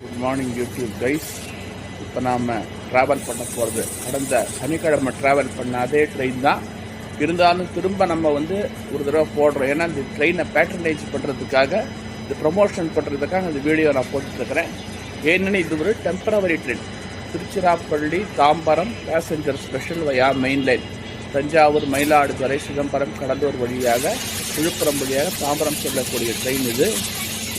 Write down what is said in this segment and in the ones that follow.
Good morning YouTube guys. இப்போ நாம் travel பண்ண போகிறது கடந்த சனிக்கிழமை ட்ராவல் பண்ண அதே ட்ரெயின் தான். இருந்தாலும் திரும்ப நம்ம ஒரு தடவை போடுறோம். ஏன்னா இந்த ட்ரெயினை பேட்டர்னைஸ் பண்ணுறதுக்காக, இந்த ப்ரொமோஷன் பண்ணுறதுக்காக இந்த வீடியோ நான் போட்டுருக்கிறேன். ஏன்னு இது ஒரு temporary train. Tiruchirappalli Tambaram passenger special via main line. Thanjavur, Mayiladuthurai, Chidambaram, Cuddalore வழியாக விழுப்புரம் வழியாக தாம்பரம் செல்லக்கூடிய ட்ரெயின் இது.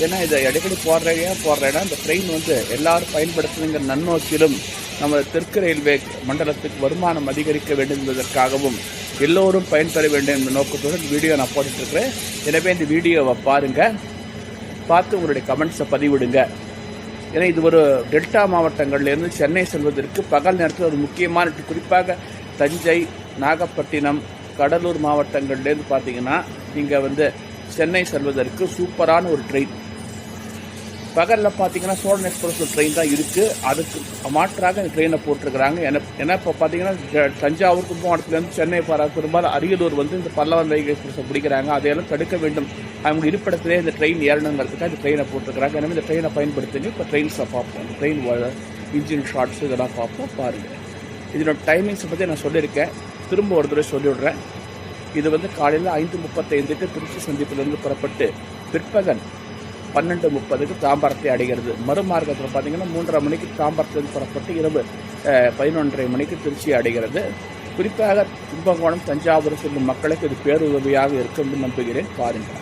ஏன்னா இதை அடிக்கடி போடுறேன்னா இந்த ட்ரெயின் எல்லாரும் பயன்படுத்துகிற நன்னோக்கிலும் நம்ம தெற்கு ரயில்வே மண்டலத்துக்கு வருமானம் அதிகரிக்க வேண்டும் என்பதற்காகவும் எல்லோரும் பயன்பெற வேண்டும் என்ற நோக்கத்தோடு இந்த வீடியோ நான் போட்டுட்ருக்கிறேன். எனவே இந்த வீடியோவை பாருங்கள், பார்த்து உங்களுடைய கமெண்ட்ஸை பதிவிடுங்க. ஏன்னா இது ஒரு டெல்டா மாவட்டங்கள்லேருந்து சென்னை செல்வதற்கு பகல் நேரத்தில் ஒரு முக்கியமான, குறிப்பாக தஞ்சை, நாகப்பட்டினம், கடலூர் மாவட்டங்கள்லேருந்து பார்த்தீங்கன்னா இங்கே சென்னை செல்வதற்கு சூப்பரான ஒரு ட்ரெயின். பகலில் பார்த்தீங்கன்னா சோழன் எக்ஸ்பிரஸ் ஒரு ட்ரெயின் தான் இருக்குது. அதுக்கு மாற்றாக இந்த ட்ரெயினை போட்டிருக்கிறாங்க. ஏன்னா இப்போ பார்த்தீங்கன்னா தஞ்சாவூர் கும்பகோணத்துலேருந்து சென்னை பெரும்பாலும் அரியலூர் இந்த பல்லவன் வைகை எக்ஸ்பிரஸை பிடிக்கிறாங்க. அதையெல்லாம் தடுக்க வேண்டும். அவங்க இருப்பிடத்திலே இந்த ட்ரெயின் ஏறணுங்கிறதுக்காக இந்த ட்ரெயினை போட்டிருக்கிறாங்க. எனவே இந்த ட்ரெயினை பயன்படுத்துங்க. இப்போ ட்ரெயின்ஸை பார்ப்போம், ட்ரெயின் இன்ஜின் ஷார்ட்ஸ் இதெல்லாம் பார்ப்போம். பாருங்கள், இதனோட டைமிங்ஸை பற்றி நான் சொல்லியிருக்கேன், திரும்ப ஒரு தடவை சொல்லிவிடுறேன். இது காலையில் 5:35க்கு திருச்சி சந்திப்பிலிருந்து புறப்பட்டு பிற்பகல் 12:30க்கு தாம்பரத்தை அடைகிறது. மறுமார்க்கத்தில் பார்த்தீங்கன்னா 3:30 மணிக்கு தாம்பரத்திலிருந்து புறப்பட்டு இரவு 11:30 மணிக்கு திருச்சி அடைகிறது. குறிப்பாக கும்பகோணம், தஞ்சாவூர் செல்லும் மக்களுக்கு இது பேருதவியாக இருக்கும் என்று நம்புகிறேன். பாருங்கள்,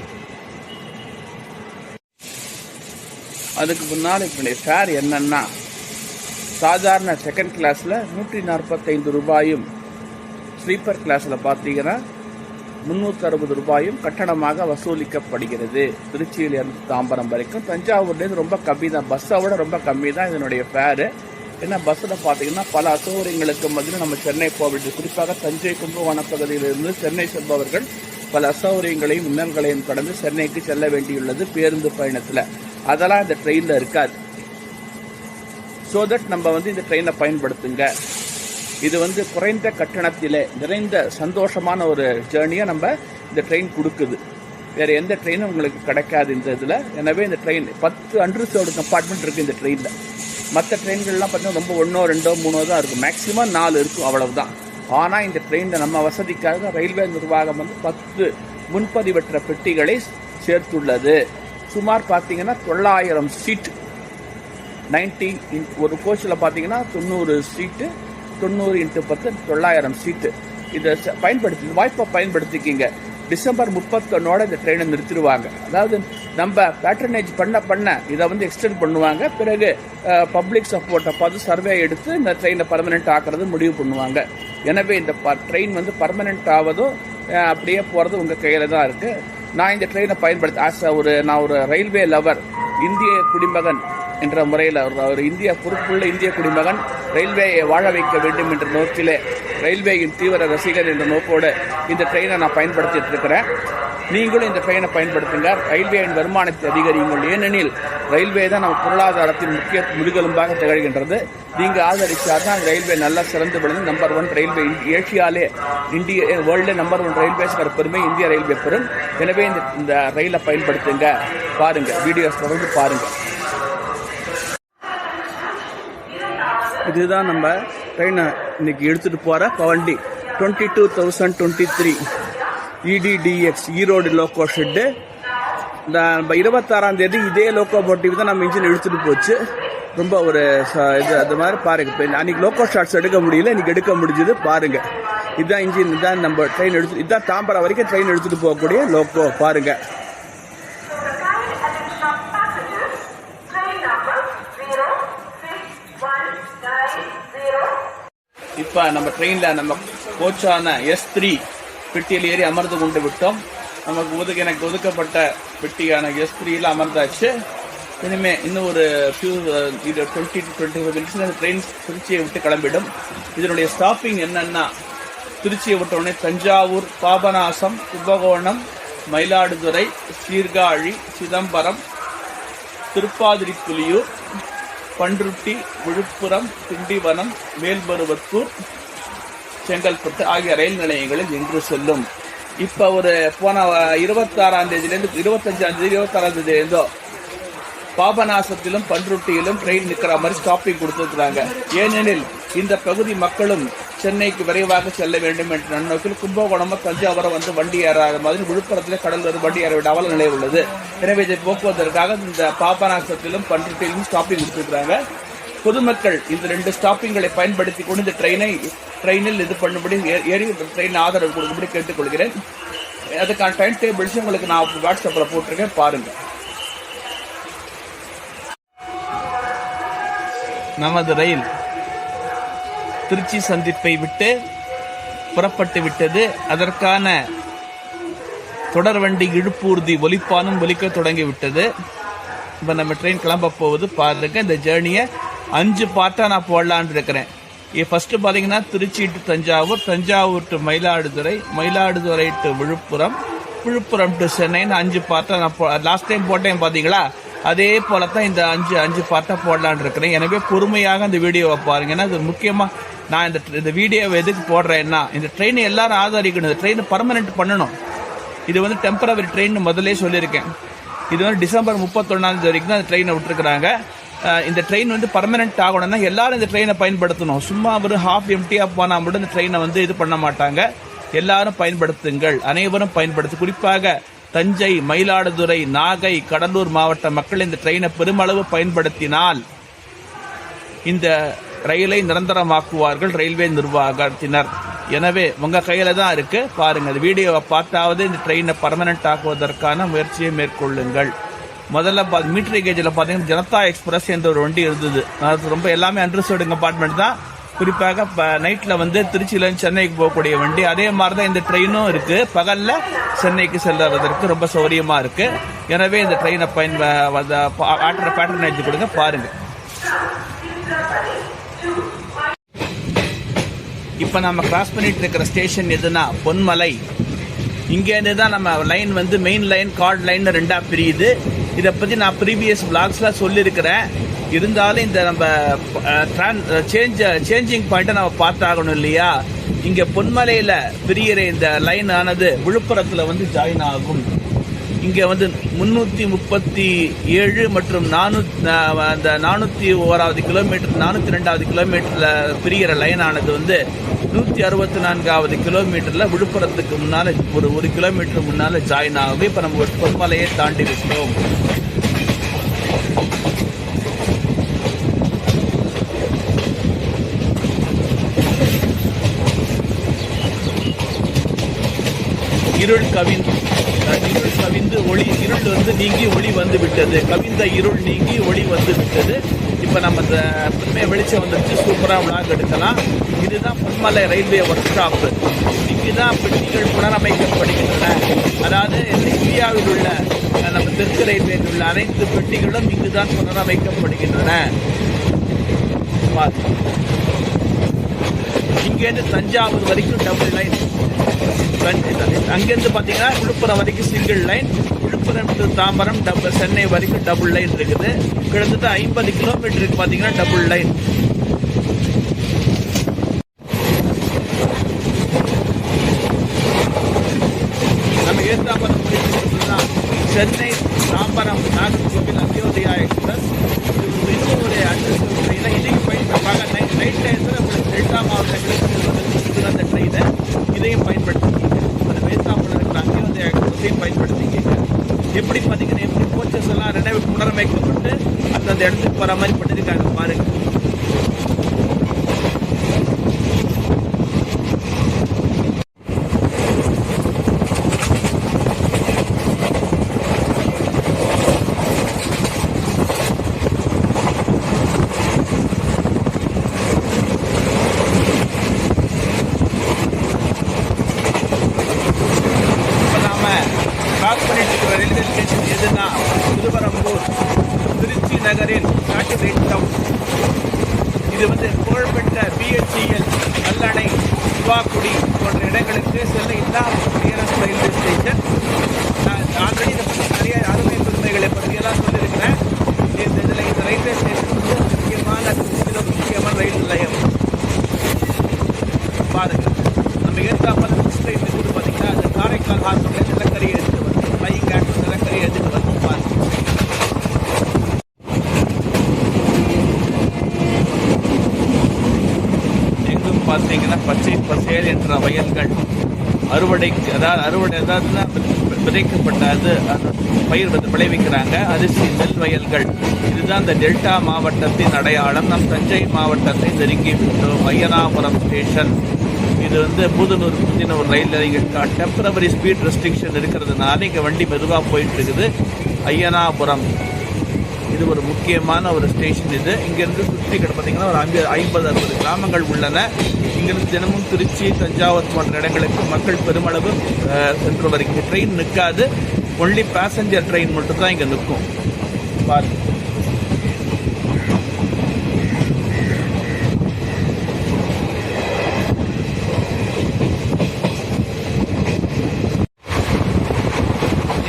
அதுக்கு முன்னால் இப்படி ஃபேர் என்னன்னா, சாதாரண செகண்ட் கிளாஸில் 145 ரூபாயும், ஸ்லீப்பர் கிளாஸில் பார்த்தீங்கன்னா 360 ரூபாயும் கட்டணமாக வசூலிக்கப்படுகிறது. திருச்சியிலிருந்து தாம்பரம் வரைக்கும். தஞ்சாவூர்லேருந்து ரொம்ப கம்மி தான், பஸ்ஸை விட ரொம்ப கம்மி தான் இதனுடைய ஃபேரு. ஏன்னா பஸ்ஸில் பார்த்தீங்கன்னா பல அசௌகரியங்களுக்கு மத்தியில் நம்ம சென்னை போகிறது. குறிப்பாக தஞ்சை, கும்பகோணம் பகுதியிலிருந்து சென்னை செல்பவர்கள் பல அசௌகரியங்களையும் இன்னல்களையும் கடந்து சென்னைக்கு செல்ல வேண்டியுள்ளது பேருந்து பயணத்தில். அதெல்லாம் இந்த ட்ரெயினில் இருக்காது. ஸோ தட் நம்ம இந்த ட்ரெயினை பயன்படுத்துங்க. இது குறைந்த கட்டணத்திலே நிறைந்த சந்தோஷமான ஒரு ஜேர்னியை நம்ம இந்த ட்ரெயின் கொடுக்குது. வேறு எந்த ட்ரெயினும் உங்களுக்கு கிடைக்காது இந்த இதில். எனவே இந்த ட்ரெயின் 10 அன்ரிசர்வ்டு கம்பார்ட்மெண்ட் இருக்குது இந்த ட்ரெயினில். மற்ற ட்ரெயின்கள்லாம் பார்த்தீங்கன்னா ரொம்ப 1, 2, 3 தான் இருக்கும், மேக்ஸிமம் 4 இருக்கும், அவ்வளவுதான். ஆனால் இந்த ட்ரெயினில் நம்ம வசதிக்காக ரயில்வே நிர்வாகம் 10 முன்பதிவற்ற பெட்டிகளை சேர்த்துள்ளது. சுமார் பார்த்தீங்கன்னா 900 சீட், 90 ஒரு கோச்சில் பார்த்தீங்கன்னா 90 சீட்டு, 90x10 900 சீட்டு. இதை வாய்ப்பை பயன்படுத்திக்கிங்க. டிசம்பர் 31 இந்த ட்ரெயினை நிறுத்திடுவாங்க. அதாவது நம்ம பேட்டர்னேஜ் பண்ண இதை எக்ஸ்டெண்ட் பண்ணுவாங்க. பிறகு பப்ளிக் சப்போர்ட்டை பார்த்து சர்வே எடுத்து இந்த ட்ரெயினை பர்மனெண்ட் ஆக்குறது முடிவு பண்ணுவாங்க. எனவே இந்த ட்ரெயின் பர்மனெண்ட் ஆவதும் அப்படியே போகிறது உங்கள் கையில் தான் இருக்குது. நான் இந்த ட்ரெயினை பயன்படுத்த நான் ஒரு ரயில்வே லவர், இந்திய குடிமகன் என்ற முறையில் ஒரு பொறுப்புள்ள இந்திய குடிமகன், ரயில்வேயை வாழ வைக்க வேண்டும் என்ற நோக்கிலே, ரயில்வேயின் தீவிர ரசிகர் என்ற நோக்கோடு இந்த ட்ரெயினை நான் பயன்படுத்திட்டு இருக்கிறேன். நீங்களும் இந்த ட்ரெயினை பயன்படுத்துங்க. ரயில்வேயின் வருமானத்தை அதிகரியுங்கள். ஏனெனில் ரயில்வே தான் நம்ம பொருளாதாரத்தின் முக்கிய முதுகெலும்பாக திகழ்கின்றது. நீங்கள் ஆதரித்தால் தான் ரயில்வே நல்லா சிறந்து விளங்கும். நம்பர் 1 ரயில்வே ஏஷியாலே, வேர்ல்டு நம்பர் 1 ரயில்வேஸ்கிற பெருமை இந்திய ரயில்வே பெறும். எனவே இந்த ரயிலை பயன்படுத்துங்க. பாருங்கள், வீடியோஸ் தொடர்ந்து பாருங்கள். இதுதான் நம்ம ட்ரெயினை இன்னைக்கு எடுத்துகிட்டு போகிற பவண்டி 22,023 EDDX ஈரோடு லோக்கோ ஷெட்டு. இந்த 26ஆம் தேதி இதே லோக்கோமோட்டிவ் தான் நம்ம இன்ஜின் எடுத்துகிட்டு போச்சு. ரொம்ப ஒரு இது அது மாதிரி பாருங்கள். இப்போ அன்றைக்கி லோக்கோ ஷாட்ஸ் எடுக்க முடியல, இன்றைக்கி எடுக்க முடிஞ்சது. பாருங்கள், இதுதான் இன்ஜின், இதுதான் நம்ம ட்ரெயின் இதுதான் தாம்பரம் வரைக்கும் ட்ரெயின் எடுத்துகிட்டு போகக்கூடிய லோக்கோ. பாருங்கள், இப்போ நம்ம ட்ரெயினில் நம்ம கோச்சான S3 பெட்டியில் ஏறி அமர்ந்து கொண்டு விட்டோம். எனக்கு ஒதுக்கப்பட்ட பெட்டியான S3யில் அமர்ந்தாச்சு. இனிமேல் இன்னும் ஒரு 20 to 25 மினிட்ஸ் அந்த ட்ரெயின் திருச்சியை விட்டு கிளம்பிடும். இதனுடைய ஸ்டாப்பிங் என்னன்னா, திருச்சியை விட்ட உடனே தஞ்சாவூர், பாபநாசம், கும்பகோணம், மயிலாடுதுறை, சீர்காழி, சிதம்பரம், திருப்பாதிரிப்புலியூர், பண்ருட்டி, விழுப்புரம், திண்டிவனம், மேல்மருவத்தூர், செங்கல்பட்டு ஆகிய ரயில் நிலையங்களில் இன்று செல்லும். இப்போ போன 26ஆம் தேதியிலேருந்து 25ஆம் தேதி 26ஆம் தேதி பாபநாசத்திலும் பண்ருட்டியிலும் ட்ரெயின் நிற்கிற மாதிரி ஸ்டாப்பிங் கொடுத்துருக்காங்க. ஏனெனில் இந்த பகுதி மக்களும் சென்னைக்கு விரைவாக செல்ல வேண்டும் என்ற நன்னோக்கில் கும்பகோணமும் தஞ்சாவூரம் வந்து வண்டி ஏறாத மாதிரி விழுப்புரத்தில் கடலூர் வண்டி ஏற விட அவல நிலை உள்ளது. எனவே இதை போக்குவதற்காக இந்த பாபநாசத்திலும் பண்ருட்டியிலும் ஸ்டாப்பிங் கொடுத்துருக்காங்க. பொதுமக்கள் இந்த 2 ஸ்டாப்பிங்களை பயன்படுத்தி கொண்டு இந்த ட்ரெயினில் இது பண்ணும்படி ஏறி ட்ரெயின் ஆதரவு கொடுக்கும்படி கேட்டுக்கொள்கிறேன். அதுக்கான டைம் டேபிள்ஸ் உங்களுக்கு நான் வாட்ஸ்அப்பில் போட்டிருக்கேன், பாருங்க. நமது ரயில் திருச்சி சந்திப்பை விட்டு புறப்பட்டு விட்டது. அதற்கான தொடர்வண்டி இழுப்பூர்தி ஒலிப்பானும் ஒலிக்க தொடங்கி விட்டது. இப்போ நம்ம ட்ரெயின் கிளம்ப போகுது, பாருங்க. இந்த ஜேர்னியை 5 பார்ட்டாக நான் போடலான் இருக்கிறேன். ஃபர்ஸ்ட் பார்த்தீங்கன்னா Trichy to Thanjavur, Thanjavur to Mayiladuthurai, Mayiladuthurai to Villupuram, Villupuram to சென்னைன்னு 5 பார்ட்டாக நான் லாஸ்ட் டைம் போட்டேன் பார்த்தீங்களா, அதே போல தான் இந்த 5 பார்ட்டாக போடலான் இருக்கிறேன். எனவே பொறுமையாக இந்த வீடியோவை பாருங்க. ஏன்னா இது முக்கியமாக நான் இந்த வீடியோவை எதுக்கு போடுறேன்னா, இந்த ட்ரெயினை எல்லாரும் ஆதரிக்கணும். இந்த ட்ரெயினை பர்மனெண்ட் பண்ணணும். இது வந்து டெம்பரவரி ட்ரெயின் முதலே சொல்லியிருக்கேன். இது வந்து டிசம்பர் 31 வரைக்கும் தான் இந்த ட்ரெயினை விட்டுருக்குறாங்க. இந்த ட்ரெயின் வந்து பர்மனெண்ட் ஆகணும்னா எல்லாரும் இந்த ட்ரெயினை பயன்படுத்தணும். சும்மா ஒரு ஹாஃப் எம்டியாக போனால் மட்டும் இந்த ட்ரெயினை வந்து இது பண்ண மாட்டாங்க. எல்லாரும் பயன்படுத்துங்கள், அனைவரும் பயன்படுத்து. குறிப்பாக தஞ்சை, மயிலாடுதுறை, நாகை, கடலூர் மாவட்ட மக்கள் இந்த ட்ரெயினை பெருமளவு பயன்படுத்தினால் இந்த ரயிலை நிரந்தரமாக்குவார்கள் ரயில்வே நிர்வாகத்தினர். எனவே உங்க கையில தான் இருக்கு, பாருங்க. இந்த வீடியோவை பார்த்தாவது இந்த ட்ரெயினை பர்மனெண்ட் ஆக்குவதற்கான முயற்சியை மேற்கொள்ளுங்கள். முதல்ல மீட்டர் கேஜில் பார்த்தீங்கன்னா ஜனதா எக்ஸ்பிரஸ் என்ற ஒரு வண்டி இருந்தது. அது ரொம்ப எல்லாமே அண்டர்ஸ்டோர்டு கம்பார்ட்மெண்ட் தான். குறிப்பாக நைட்டில் வந்து திருச்சியிலேருந்து சென்னைக்கு போகக்கூடிய வண்டி. அதே மாதிரி தான் இந்த ட்ரெயினும் இருக்கு. பகலில் சென்னைக்கு செல்வதற்கு ரொம்ப சௌகரியமாக இருக்கு. எனவே இந்த ட்ரெயினை பேட்டர்னேஜ் கொடுங்க, பாருங்க. இப்போ நம்ம கிராஸ் பண்ணிட்டு இருக்கிற ஸ்டேஷன் எதுனா பொன்மலை. இங்கேருந்து தான் நம்ம லைன் வந்து மெயின் லைன், கார்ட் லைன் 2ஆ பிரியுது. இதை பற்றி நான் ப்ரீவியஸ் பிளாக்ஸில் சொல்லியிருக்கிறேன். இருந்தாலும் இந்த நம்ம சேஞ்சிங் பாயிண்ட்டை நம்ம பார்த்தாகணும் இல்லையா. இங்கே பொன்மலையில் பிரியிற இந்த லைன் ஆனது விழுப்புரத்தில் வந்து ஜாயின் ஆகும். இங்கே வந்து 337 மற்றும் 401வது கிலோமீட்டர், 402வது கிலோமீட்டரில் பிரிகிற லைன் ஆனது வந்து 164வது கிலோமீட்டரில் விழுப்புரத்துக்கு முன்னால் ஒரு 1 கிலோமீட்டர் முன்னால் ஜாயின் ஆகும். இப்போ நம்ம பொன்மலையை தாண்டி விட்டோம். இருள் கவிந்து ஒளி, இருள் வந்து நீங்கி ஒளி வந்து விட்டது. கவிந்த இருள் நீங்கி ஒளி வந்து விட்டது. இப்போ நம்ம இந்த வெளிச்சம் வந்துருச்சு, சூப்பராக விளாக் எடுக்கலாம். இதுதான் பொன்மலை ரயில்வே ஒர்க் ஷாப்பு. இங்குதான் பெட்டிகள் புனரமைக்கப்படுகின்றன. அதாவது இந்தியாவில் உள்ள நம்ம தெற்கு ரயில்வேயில் உள்ள அனைத்து பெட்டிகளும் இங்குதான் புனரமைக்கப்படுகின்றன. இங்கேருந்து தஞ்சாவூர் வரைக்கும் டபுள் லைன். அங்கேருந்து பார்த்தீங்கன்னா விழுப்புரம் வரைக்கும் single line, Viluppuram to Tambaram Chennai வரைக்கும் டபுள் லைன் இருக்குது. கிட்டத்தட்ட 50 கிலோமீட்டருக்கு பார்த்தீங்கன்னா டபுள் லைன். நம்ம ஏத்தாம்பரம் முடிச்சுன்னா சென்னை தாம்பரம் நாகர்கோவில் அந்தியோதயா எக்ஸ்பிரஸ். இன்னும் ஒரு அட்ரஸ் ட்ரெயினில் இன்றைக்கி பயன்படுத்தாங்க. நைட் டயத்தில் உங்களுக்கு டெல்டா மாவட்டங்களுக்கு அந்த ட்ரெயினை இதையும் பயன்படுத்திக்கிங்க. அந்த வேத்தாம்பரம் இருக்கிற அந்தியோதயா எக்ஸ்பிரஸையும் பயன்படுத்திக்கிங்க. எப்படி பார்த்தீங்கன்னா எப்படி கோச்சஸ் எல்லாம் புனரமைக்கப்பட்டு அந்தந்த இடத்துக்கு போகிற மாதிரி பண்ணியிருக்காங்க, பாருங்க. ரயில்வே ஸ்டேஷன் எதுனா திருவரம்பூர், திருச்சி நகரில் சாட்டிலைட் டவுன். இது வந்து புகழ்பெற்ற பிஹெச்இஎல், கல்லணை, சிவாக்குடி போன்ற இடங்களுக்கு செல்ல இதான் நியரஸ்ட் ரயில்வே ஸ்டேஷன். ஆல்ரெடி இதை பற்றி நிறைய அருமை பெருமைகளை பற்றியெல்லாம் சொல்லியிருக்கிறேன். இந்த ரயில்வே ஸ்டேஷன் வந்து முக்கியமான ரயில் நிலையம். பாருங்க, நம்ம ஏற்காமல் ட்ரெயின் கூட பார்த்தீங்கன்னா அந்த காரைக்கால் ஹார்பரில் நிலக்கரி எடுத்து வந்து ஃப்ளையிங் கேட் நிலக்கரி எடுத்து வந்து பாருங்க. பார்த்தீங்கன்னா பச்சை பசேல் என்ற வயல்கள் அறுவடைக்கு அதாவது விதைக்கப்பட்ட பயிர் விளைவிக்கிறாங்க, அரிசி நெல் வயல்கள். இதுதான் இந்த டெல்டா மாவட்டத்தின் அடையாளம். நம் தஞ்சை மாவட்டத்தை நெருங்கி விட்டோம். ஐயனாபுரம் ஸ்டேஷன் இது பூதனூர் புதினூர் ரயில் நிலையம் டெம்பரவரி ஸ்பீட் ரெஸ்ட்ரிக்ஷன் இருக்கிறதுனால இங்கே வண்டி மெதுவாக போயிட்டு இருக்குது. ஐயனாபுரம் இது ஒரு முக்கியமான ஒரு ஸ்டேஷன். இது இங்கேருந்து சுற்றி பார்த்தீங்கன்னா ஒரு 50-60 கிராமங்கள் உள்ளன. இங்கிருந்து தினமும் திருச்சி, தஞ்சாவூர் போன்ற இடங்களுக்கு மக்கள் பெருமளவு சென்று வருகிற ட்ரெயின் நிற்காது. ஒன்லி பேசஞ்சர் ட்ரெயின் மட்டும்தான் இங்கே நிற்கும். பாருங்க,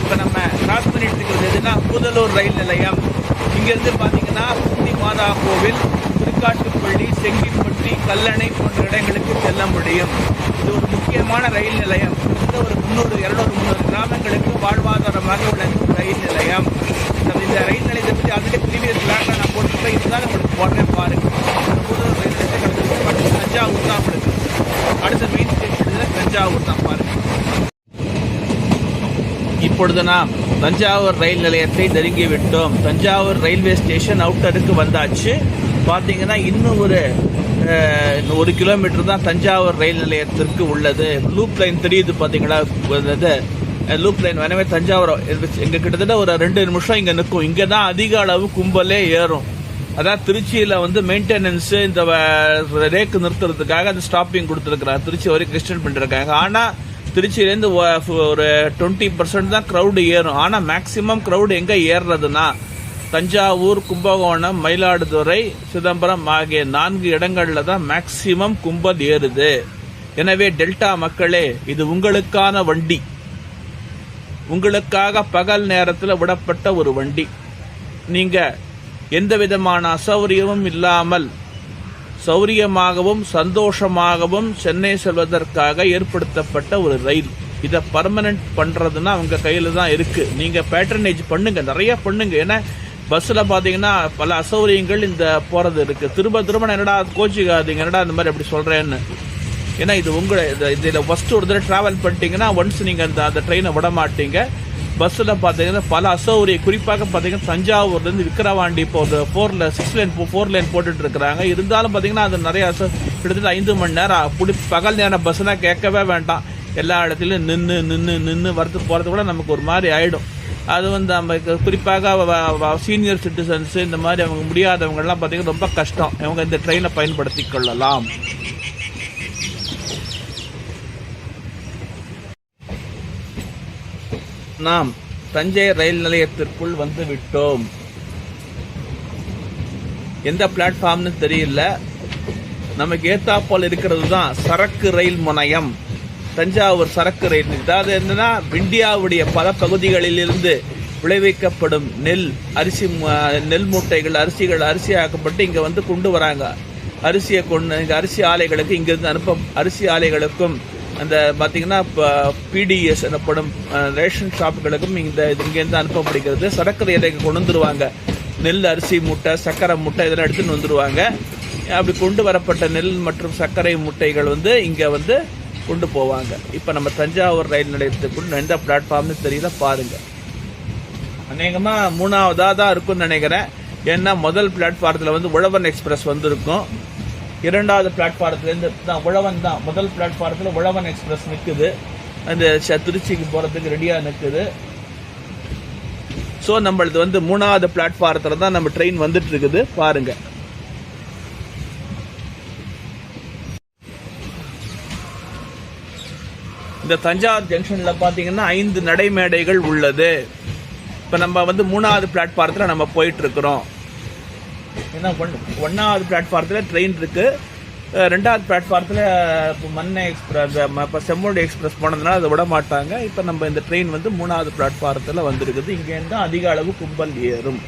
இப்போ நம்ம கிராஸ் பண்ணிட்டு இருக்கிறது எதுனா புதலூர் ரயில் நிலையம். இங்கிருந்து பார்த்தீங்கன்னா பூண்டி மாதா கோவில், திருக்காட்டுப்பள்ளி, செங்கிப்பட்டி, கல்லணை போன்ற இடங்களுக்கு செல்ல முடியும். இது ஒரு முக்கியமான ரயில் நிலையம். ஒரு 300-200-300 கிராமங்களுக்கு வாழ்வாதாரமாக உள்ள ரயில் நிலையம். இந்த ரயில் நிலையத்தை பற்றி ஆல்ரெடி ப்ரீவியஸ் பிளாக்ல நான் போட்டுருப்பேன். இதுதான் உங்களுக்கு போடுறேன் பாருங்க. புதூர் ரயில் நிலையத்தை தஞ்சாவூர் தான் உங்களுக்கு அடுத்த மெயின் ஸ்டேஷன் தஞ்சாவூர் தான் பாருங்க. இப்பொழுது நாம் தஞ்சாவூர் ரயில் நிலையத்தை நெருங்கி விட்டோம். தஞ்சாவூர் ரயில்வே ஸ்டேஷன் அவுட்டருக்கு வந்தாச்சு. பார்த்தீங்கன்னா இன்னும் ஒரு 1 கிலோமீட்டர் தான் தஞ்சாவூர் ரயில் நிலையத்திற்கு உள்ளது. லூப் லைன் தெரியுது பார்த்தீங்களா? லூப் லைன் எனவே தஞ்சாவூர் இங்கே கிட்டத்தட்ட ஒரு 2 நிமிஷம் இங்கே நிற்கும். இங்கே தான் அதிக அளவு கும்பலே ஏறும். அதான் திருச்சியில் மெயின்டெனன்ஸு இந்த ரேக்கு நிறுத்துறதுக்காக அந்த ஸ்டாப்பிங் கொடுத்துருக்குறாங்க. திருச்சி வரைக்கும் எக்ஸ்டெண்ட் பண்ணிருக்காங்க. ஆனால் திருச்சியிலேருந்து ஒரு 20% தான் க்ரௌடு ஏறும். ஆனால் மேக்சிமம் க்ரௌடு எங்கே ஏறுறதுன்னா தஞ்சாவூர், கும்பகோணம், மயிலாடுதுறை, சிதம்பரம் ஆகிய 4 இடங்களில் தான் மேக்சிமம் கும்பல் ஏறுது. எனவே டெல்டா மக்களே, இது உங்களுக்கான வண்டி. உங்களுக்காக பகல் நேரத்தில் விடப்பட்ட ஒரு வண்டி. நீங்கள் எந்த விதமான அசௌகரியமும் இல்லாமல் சௌரியமாகவும் சந்தோஷமாகவும் சென்னை செல்வதற்காக ஏற்படுத்தப்பட்ட ஒரு ரயில். இதை பர்மனன்ட் பண்ணுறதுன்னா அவங்க கையில் தான் இருக்குது. நீங்கள் பேட்டர்னேஜ் பண்ணுங்க, நிறைய பண்ணுங்க. ஏன்னா பஸ்ஸில் பார்த்தீங்கன்னா பல அசௌகரியங்கள் இந்த போகிறது இருக்குது. திரும்ப என்னடா கோச்சிக்காதீங்க, என்னடா இந்த மாதிரி அப்படி சொல்கிறேன்னு. ஏன்னா இது இதில் ஃபஸ்ட்டு ஒரு தடவை ட்ராவல் பண்ணிட்டீங்கன்னா ஒன்ஸ் நீங்கள் அந்த ட்ரெயினை விட மாட்டீங்க. பஸ்ஸில் பார்த்தீங்கன்னா பல அசௌகரியம், குறிப்பாக பார்த்தீங்கன்னா தஞ்சாவூர்லேருந்து விக்கிரவாண்டி இப்போ ஒரு 4 லேன் போட்டுட்டு இருக்கிறாங்க. இருந்தாலும் பார்த்தீங்கன்னா அது நிறைய கிட்டத்தட்ட 5 மணி நேரம் பகல் நேரம் பஸ்ஸுனா கேட்கவே வேண்டாம். எல்லா இடத்துலையும் நின்று வரது போகிறது கூட நமக்கு ஒரு மாதிரி ஆகிடும். அது நம்ம குறிப்பாக சீனியர் சிட்டிசன்ஸு இந்த மாதிரி அவங்க முடியாதவங்கெல்லாம் பார்த்தீங்கன்னா ரொம்ப கஷ்டம். அவங்க இந்த ட்ரெயினை பயன்படுத்தி கொள்ளலாம். நாம் தஞ்சை ரயில் நிலையத்திற்குள் வந்து விட்டோம். எந்த பிளாட்ஃபார்ம்னு தெரியல. நமக்கு ஏத்தாப்போல் இருக்கிறது தான் சரக்கு ரயில் முனையம், தஞ்சாவூர் சரக்கு ரயில். அதாவது என்னன்னா, இந்தியாவுடைய பல பகுதிகளிலிருந்து விளைவிக்கப்படும் நெல் மூட்டைகள், அரிசியாக்கப்பட்டு இங்கே கொண்டு வராங்க. அரிசியை இங்கே அரிசி ஆலைகளுக்கு இங்கிருந்து அரிசி ஆலைகளுக்கும் அந்த பார்த்தீங்கன்னா பிடிஎஸ் எனப்படும் ரேஷன் ஷாப்புகளுக்கும் இங்கேருந்து அனுப்பப்படுகிறது. சரக்கு ரயிலுக்கு கொண்டு வந்துருவாங்க. நெல், அரிசி மூட்டை, சர்க்கரை மூட்டை இதெல்லாம் எடுத்துன்னு வந்துடுவாங்க. அப்படி கொண்டு வரப்பட்ட நெல் மற்றும் சர்க்கரை மூட்டைகள் இங்கே கொண்டு போவாங்க. இப்போ நம்ம தஞ்சாவூர் ரயில் நிலையத்துக்குள்ள எந்த பிளாட்ஃபார்ம்னு தெரியல, பாருங்க. அநேகமாக 3ஆவதாக தான் இருக்கும்னு நினைக்கிறேன். ஏன்னா முதல் பிளாட்ஃபாரத்தில் உழவன் எக்ஸ்பிரஸ் வந்திருக்கும். 2வது பிளாட்ஃபாரத்துலேருந்து தான் உழவன் தான். முதல் பிளாட்ஃபாரத்தில் உழவன் எக்ஸ்பிரஸ் நிற்குது, அந்த திருச்சிக்கு போகிறதுக்கு ரெடியாக நிற்குது. ஸோ நம்மளது 3வது பிளாட்ஃபாரத்தில் தான் நம்ம ட்ரெயின் வந்துட்டு இருக்குது, பாருங்க. இந்த தஞ்சாவூர் ஜங்ஷனில் பார்த்தீங்கன்னா 5 நடைமேடைகள் உள்ளது. இப்போ நம்ம 3வது பிளாட்ஃபாரத்தில் நம்ம போயிட்டு இருக்கிறோம். ஏன்னா 1வது பிளாட்ஃபாரத்தில் ட்ரெயின் இருக்கு. 2வது பிளாட்ஃபாரத்தில் மன்னை எக்ஸ்பிரஸ், இப்போ செம்மொழி எக்ஸ்பிரஸ் போனதுனால அதை விட மாட்டாங்க. இப்போ நம்ம இந்த ட்ரெயின் 3வது பிளாட்ஃபாரத்தில் வந்திருக்குது. இங்கேருந்து அதிக அளவு கும்பல் ஏறும்.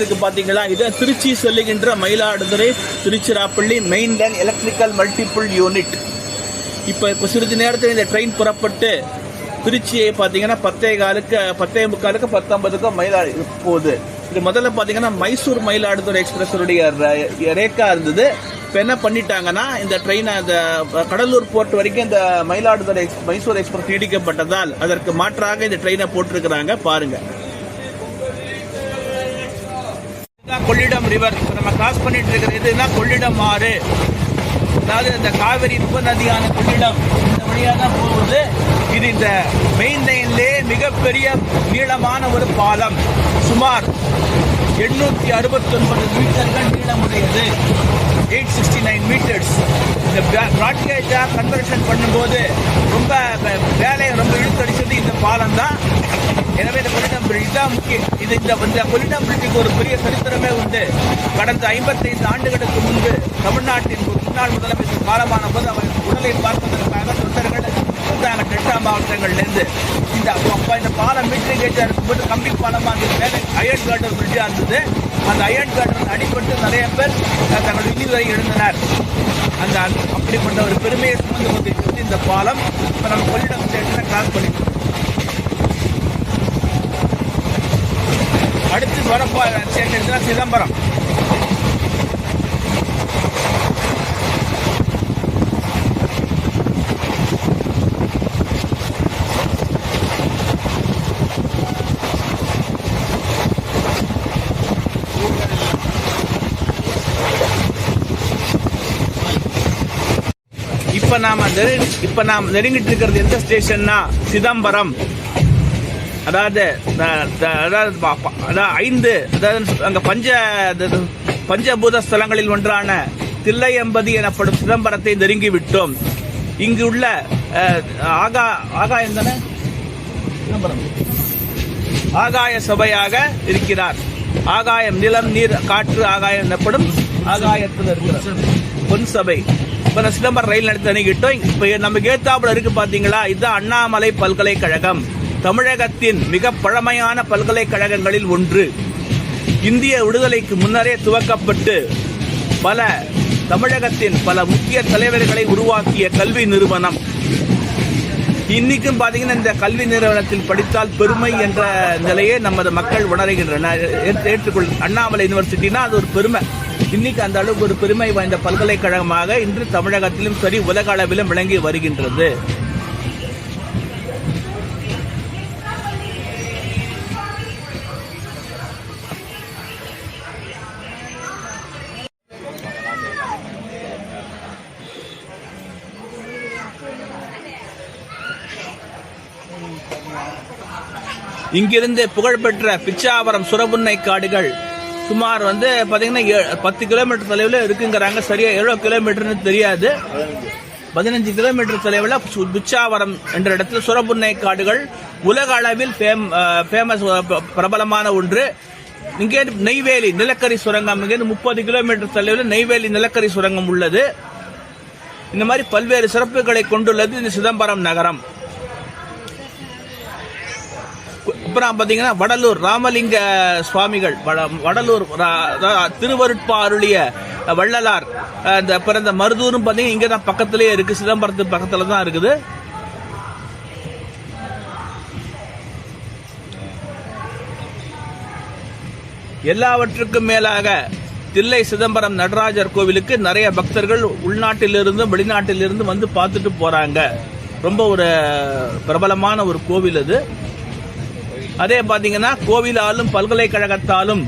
இருக்கு பாத்தீங்களா, இது திருச்சி செல்லுகின்ற Mayiladuthurai Tiruchirappalli main line electrical multiple unit. இப்போ சிறிது நேரத்தில் இந்த ட்ரெயின் புறப்பட்டு திருச்சியை பார்த்தீங்கன்னா 10:15 10:50 மயிலாடுதுறை போகுது. இது முதல்ல பார்த்தீங்கன்னா மைசூர் மயிலாடுதுறை எக்ஸ்பிரஸுடைய ரேக்கா இருந்தது. இப்போ என்ன பண்ணிட்டாங்கன்னா, இந்த ட்ரெயின் அந்த கடலூர் போர்ட் வரைக்கும் இந்த மயிலாடுதுறை மைசூர் எக்ஸ்பிரஸ் நீடிக்கப்பட்டதால் அதற்கு மாற்றாக இந்த ட்ரெயினை போட்டிருக்கிறாங்க. பாருங்க, கொள்ளிடம் ரிவர் நம்ம கிராஸ் பண்ணிட்டு இருக்கிறது. இதுதான் கொள்ளிடம் ஆறு, அதாவது இந்த காவிரி உபநதியான கொள்ளிடம் இந்த வழியாக தான் போகுது. இது இந்த மெயின் லைன்லே மிகப்பெரிய நீளமான ஒரு பாலம். சுமார் 869 மீட்டர்கள் நீளமுடையது, 869 மீட்டர்ஸ். இந்த பிராட்கேஜா கன்வர்ஷன் பண்ணும்போது ரொம்ப வேலையை ரொம்ப இழுத்தடிச்சது இந்த பாலம் தான். எனவே இந்த கொள்ளிடம் பிரிட்ஜ் தான் முக்கியம். இந்த கொள்ளிடம் பிரிட்ஜுக்கு ஒரு பெரிய சரித்திரமே உண்டு. கடந்த 55 ஆண்டுகளுக்கு முன்பு தமிழ்நாட்டின் முன்னாள் முதலமைச்சர் காலமான போது அவர் உடலை பார்ப்பதற்காக தொண்டர்கள் வந்தாங்க டெல்டா மாவட்டங்கள்லேருந்து. இந்த பாலம் மீட்டர் கேஜா இருக்கும்போது கம்பி பாலமாக இருந்தது, அயன் கார்டர் பிரிட்ஜா இருந்தது. அந்த அயன் கார்டர் அடிபட்டு நிறைய பேர் தங்கள் விதிவரை எழுந்தனர். அந்த அப்படிப்பட்ட ஒரு பெருமையை சுமந்து கொண்டிருக்கிறது இந்த பாலம். இப்போ நம்ம கொள்ளிடம் ஸ்டேஷனை கிராஸ் பண்ணிட்டோம். அடுத்து வரப்போ ஸ்டேஷன் சிதம்பரம். இப்ப நாம் நெருங்கிட்டு இருக்கிறது எந்த ஸ்டேஷன்னா சிதம்பரம். அதாவது 5 அங்க பஞ்சபூத ஸ்தலங்களில் ஒன்றான தில்லையம்பதி எனப்படும் சிதம்பரத்தை நெருங்கி விட்டோம். இங்கு உள்ள ஆகாயம் தானே சிதம்பரம், ஆகாய சபையாக இருக்கிறார். ஆகாயம் நிலம் நீர் காற்று ஆகாயம் எனப்படும் ஆகாயத்தில் இருக்கிறார் பொன் சபை. இப்ப சிதம்பரம் ரயில் நிலையத்தை அணுகிட்டோம். இப்ப நமக்கு ஏத்தாப்புல இருக்கு பாத்தீங்களா, இதுதான் அண்ணாமலை பல்கலைக்கழகம், தமிழகத்தின் மிக பழமையான பல்கலைக்கழகங்களில் ஒன்று. இந்திய விடுதலைக்கு முன்னரே துவக்கப்பட்டு தமிழகத்தின் பல முக்கிய தலைவர்களை உருவாக்கிய கல்வி நிறுவனம். இன்னைக்கும் பாத்தீங்கன்னா இந்த கல்வி நிறுவனத்தில் படித்தால் பெருமை என்ற நிலையை நமது மக்கள் உணர்கின்றனர். ஏற்றுக்கொள் அண்ணாமலை யூனிவர்சிட்டினா அது ஒரு பெருமை. இன்னைக்கு அந்த அளவுக்கு ஒரு பெருமை வாய்ந்த பல்கலைக்கழகமாக இன்று தமிழகத்திலும் சரி உலக அளவிலும் விளங்கி வருகின்றது. இங்கிருந்து புகழ்பெற்ற பிச்சாவரம் சுரபுன்னை காடுகள் சுமார் பாத்தீங்கன்னா 10 கிலோமீட்டர் தொலைவில் இருக்குங்கிறாங்க. சரியா எவ்வளவு கிலோமீட்டர்னு தெரியாது. 15 கிலோமீட்டர் தொலைவில் பிச்சாவரம் என்ற இடத்துல சுரபுன்னை காடுகள் உலக அளவில் ஃபேமஸ் பிரபலமான ஒன்று. இங்கே நெய்வேலி நிலக்கரி சுரங்கம், இங்கே 30 கிலோமீட்டர் தொலைவில் நெய்வேலி நிலக்கரி சுரங்கம் உள்ளது. இந்த மாதிரி பல்வேறு சிறப்புகளை கொண்டுள்ளது இந்த சிதம்பரம் நகரம். அப்புறம் பாத்தீங்கன்னா வடலூர் ராமலிங்க சுவாமிகள், வடலூர் திருவருட்பாருளிய வள்ளலார் அந்த பிறந்த மருதூரும் பாத்தீங்கன்னா இங்கதான் பக்கத்திலேயே இருக்கு, சிதம்பரத்துக்கு பக்கத்துல தான் இருக்குது. எல்லாவற்றுக்கும் மேலாக தில்லை சிதம்பரம் நடராஜர் கோவிலுக்கு நிறைய பக்தர்கள் உள்நாட்டிலிருந்தும் வெளிநாட்டிலிருந்தும் வந்து பார்த்துட்டு போறாங்க. ரொம்ப ஒரு பிரபலமான ஒரு கோவில் அது. அதே பாத்தீங்கன்னா கோவிலாலும் பல்கலைக்கழகத்தாலும்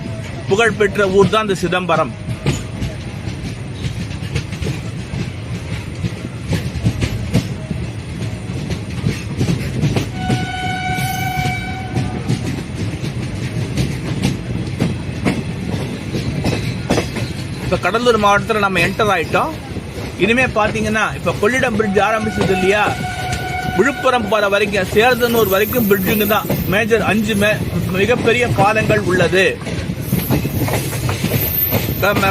புகழ்பெற்ற ஊர் தான் இந்த சிதம்பரம். இப்ப கடலூர் மாவட்டத்தில் நம்ம என்டர் ஆயிட்டோம். இனிமே பாத்தீங்கன்னா இப்ப கொள்ளிடம் பிரிட்ஜ் ஆரம்பிச்சது இல்லையா, விழுப்புரம் போற வரைக்கும் சேர்தனூர் வரைக்கும் பிரிட்ஜுங்க தான் மேஜர் 5 மிகப்பெரிய பாலங்கள் உள்ளது.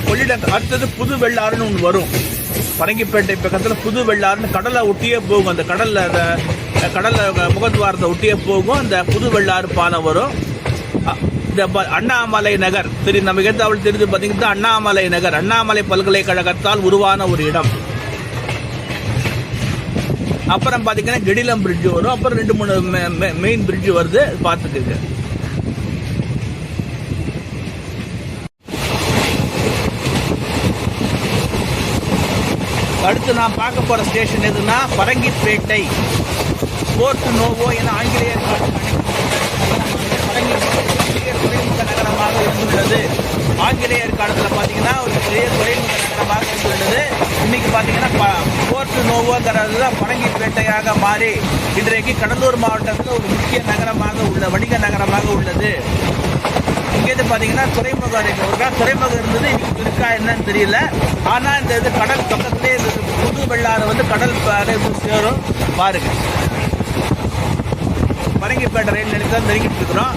கொள்ளிடம் அடுத்தது புது வெள்ளாறுன்னு ஒன்று வரும். பரங்கிப்பேட்டை பக்கத்தில் புது வெள்ளாறுன்னு கடலை ஒட்டியே போகும். அந்த கடல்ல முகத்வாரத்தை ஒட்டியே போகும். அந்த புது வெள்ளாறு பாலம் வரும். இந்த அண்ணாமலை நகர் தெரியும், நமக்கு அவள் தெரிஞ்சு பார்த்தீங்கன்னா அண்ணாமலை நகர் அண்ணாமலை பல்கலைக்கழகத்தால் உருவான ஒரு இடம். அப்புறம் பாத்தீங்கன்னா கெடிலம் பிரிட்ஜ் வரும், அப்புறம் 2-3 மெயின் பிரிட்ஜ் வருது, பார்த்துக்கு. அடுத்து நான் பார்க்க போற ஸ்டேஷன் எதுனா பரங்கிப்பேட்டை போர்ட் நோவோ என ஆங்கிலேயர் துறைமுக நகரமாக இருந்துள்ளது. ஆங்கிலேயர் காலத்தில் பார்த்தீங்கன்னா ஒரு பெரிய துறைமுக நகரமாக இருந்துள்ளது. இன்னைக்கு பார்த்தீங்கன்னா போர்ட் நோவோங்கிறது தான் பரங்கிப்பேட்டையாக மாறி இன்றைக்கு கடலூர் மாவட்டத்தில் ஒரு முக்கிய நகரமாக வணிக நகரமாக உள்ளது. இங்கேருந்து பார்த்தீங்கன்னா துறைமுகம் இருந்தது, இன்னைக்கு இருக்கா என்னன்னு தெரியல. ஆனால் இந்த இது கடல் பக்கத்திலே புது வெள்ளாறு கடல் சேரும் பாருங்க. பரங்கிப்பேட்டை ரயில் நிலையத்தை தான் நெருங்கிட்டு இருக்கிறோம்.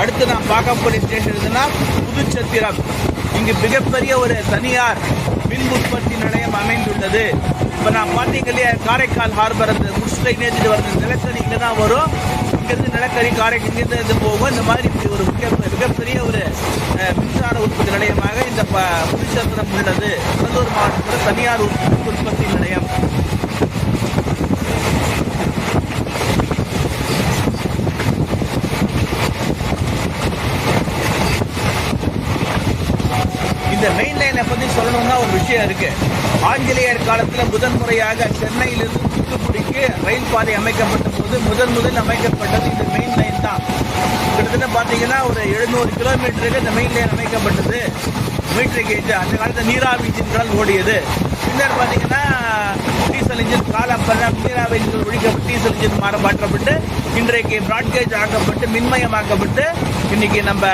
அடுத்து நான் பார்க்கக்கூடிய ஸ்டேஷன் எதுனா புதுச்சத்திரம். இங்கு மிகப்பெரிய ஒரு தனியார் மின் உற்பத்தி நிலையம் அமைந்துள்ளது. இப்போ நான் பார்த்தீங்க இல்லையா, காரைக்கால் ஹார்பர் அந்த முடிச்சுல இணைந்துட்டு வருது நிலக்கரி இங்கே தான் வரும். இங்கேருந்து நிலக்கரி காரைக்கு இங்கேருந்து இது போகும். இந்த மாதிரி ஒரு மிகப்பெரிய ஒரு மின்சார உற்பத்தி நிலையமாக இந்த புதுச்சத்திரம் உள்ளது. கடலூர் மாவட்டத்தில் தனியார் உற்பத்தி நிலையம். இந்த மெயின் லைனை பற்றி சொல்லணும்னா ஒரு விஷயம் இருக்கு. ஆங்கிலேயர் காலத்தில் முதன்முறையாக சென்னையிலிருந்து தூத்துக்குடிக்கு ரயில் பாதை அமைக்கப்பட்ட போது முதல் அமைக்கப்பட்டது இந்த மெயின் லைன் தான். கிட்டத்தட்ட பார்த்தீங்கன்னா ஒரு 700 கிலோமீட்டருக்கு இந்த மெயின் லைன் அமைக்கப்பட்டது. மீட்டர் கேஜ் அந்த காலத்தில் நீராவி இன்ஜின்களால் ஓடியது. பின்னர் பார்த்தீங்கன்னா டீசல் இன்ஜின் காலம் நீராவி இன்ஜின் ஒழிக்கப்பட்டு டீசல் இன்ஜின் மாற்றப்பட்டு இன்றைக்கு பிராட்கேஜ் ஆக்கப்பட்டு மின்மயமாக்கப்பட்டு இன்னைக்கு நம்ம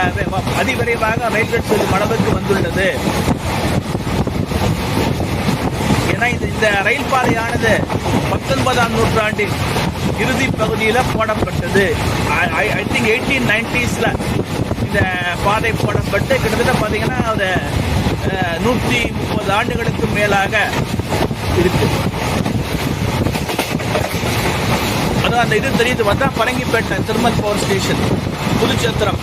அதிவிரைவாக ரயில்வே செல்லும் அளவுக்கு வந்துள்ளது. ஏன்னா இந்த ரயில் பாதையானது 19ஆம் நூற்றாண்டின் இறுதி பகுதியில் போடப்பட்டது. ஐ திங்க் 1890s இந்த பாதை போடப்பட்டு கிட்டத்தட்ட பார்த்தீங்கன்னா ஒரு 130 ஆண்டுகளுக்கு மேலாக இருக்கு. அதான் அந்த இது தெரியுது பார்த்தா Parangipettai thermal power station Puduchatram.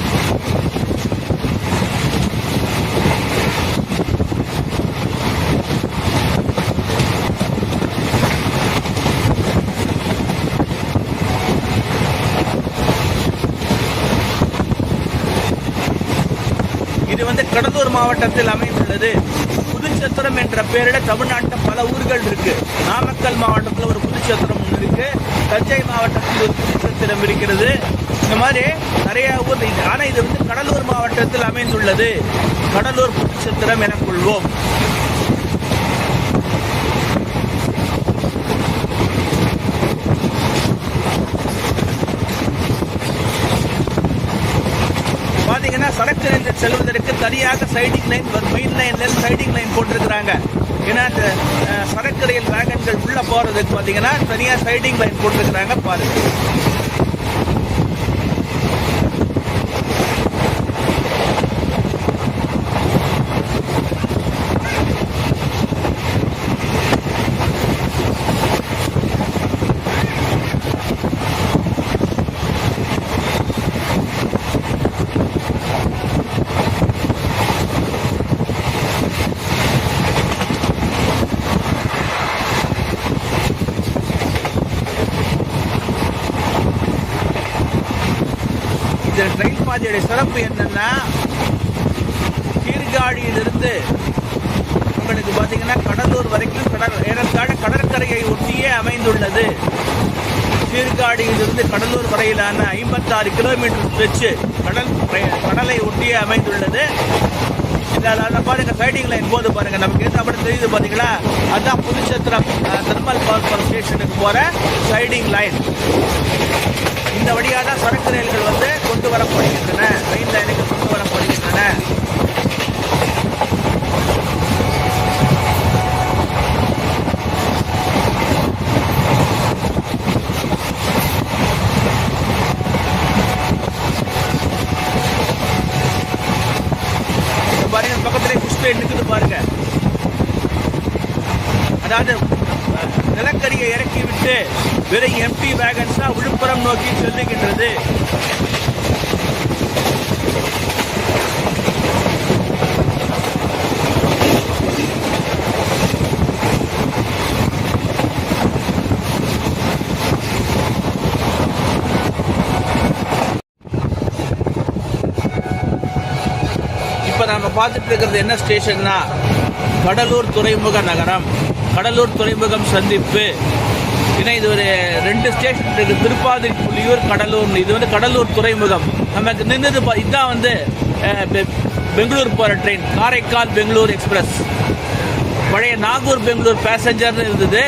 இது கடலூர் மாவட்டத்தில் அமைந்துள்ளது. புதுச்சத்திரம் என்ற பெயரில் தமிழ்நாட்டில் பல ஊர்கள் இருக்கு. நாமக்கல் மாவட்டத்தில் ஒரு புதுச்சத்திரம் ஒன்று இருக்கு. தஞ்சை மாவட்டத்தில் ஒரு புதுச்சத்திரம் இருக்கிறது. இந்த மாதிரி நிறைய ஊர் இது. ஆனால் இது வந்து கடலூர் மாவட்டத்தில் அமைந்துள்ளது. கடலூர் புதுச்சத்திரம் என கொள்வோம். பாத்தீங்கன்னா சரக்கு ரயில் செல்வதற்கு தனியாக சைடிங் லைன், மெயின் லைன்ல சைடிங் லைன் போட்டிருக்கிறாங்க. ஏன்னா இந்த சரக்கு ரயில் வேகன்கள் உள்ள போறதுக்கு பாத்தீங்கன்னா தனியா சைடிங் லைன் போட்டிருக்கிறாங்க பாருங்க. இந்த ரயில் பாதையுடைய சிறப்பு என்னன்னா, சீர்காழியிலிருந்து உங்களுக்கு பாத்தீங்கன்னா கடலூர் வரைக்கும் ஏறத்தாழ கடற்கரையை ஒட்டியே அமைந்துள்ளது. சீர்காழியிலிருந்து கடலூர் வரையிலான 56 கிலோமீட்டர் ஸ்ட்ரெச் கடலை ஒட்டியே அமைந்துள்ளது. இதில் பாருங்க சைடிங் லைன் போது பாருங்க, நமக்கு ஏற்ற அப்படி தெரியுது பாத்தீங்களா, அதுதான் புதுச்சத்திரம் தெர்மல் பவர் ஸ்டேஷனுக்கு போற சைடிங் லைன். இந்த வழியாக தான் சரக்கு ரயில்கள் வந்து கொண்டு வரப்படுகின்றன, மெயின் லைனுக்கு கொண்டு வரப்படுகின்றன. பாருங்க பக்கத்திலே புஷ்பே நிற்குது பாருங்க. அதாவது நிலக்கரியை இறக்கிவிட்டு வெறும் எம்டி வேகன்ஸ் தான் விழுப்புரம் நோக்கி செல்லுகின்றது. இப்ப நாம பார்த்துட்டு இருக்கிறது என்ன ஸ்டேஷன்னா, கடலூர் துறைமுக நகரம், கடலூர் துறைமுகம் சந்திப்பு. ஏன்னா இது ஒரு 2 ஸ்டேஷன் இருக்கு, திருப்பாதிரி புலியூர், கடலூர். இது வந்து கடலூர் துறைமுகம். நமக்கு நின்றது இதுதான் வந்து பெங்களூர் போற ட்ரெயின், காரைக்கால் பெங்களூர் எக்ஸ்பிரஸ். பழைய நாகூர் பெங்களூர் பேசஞ்சர்னு இருந்தது.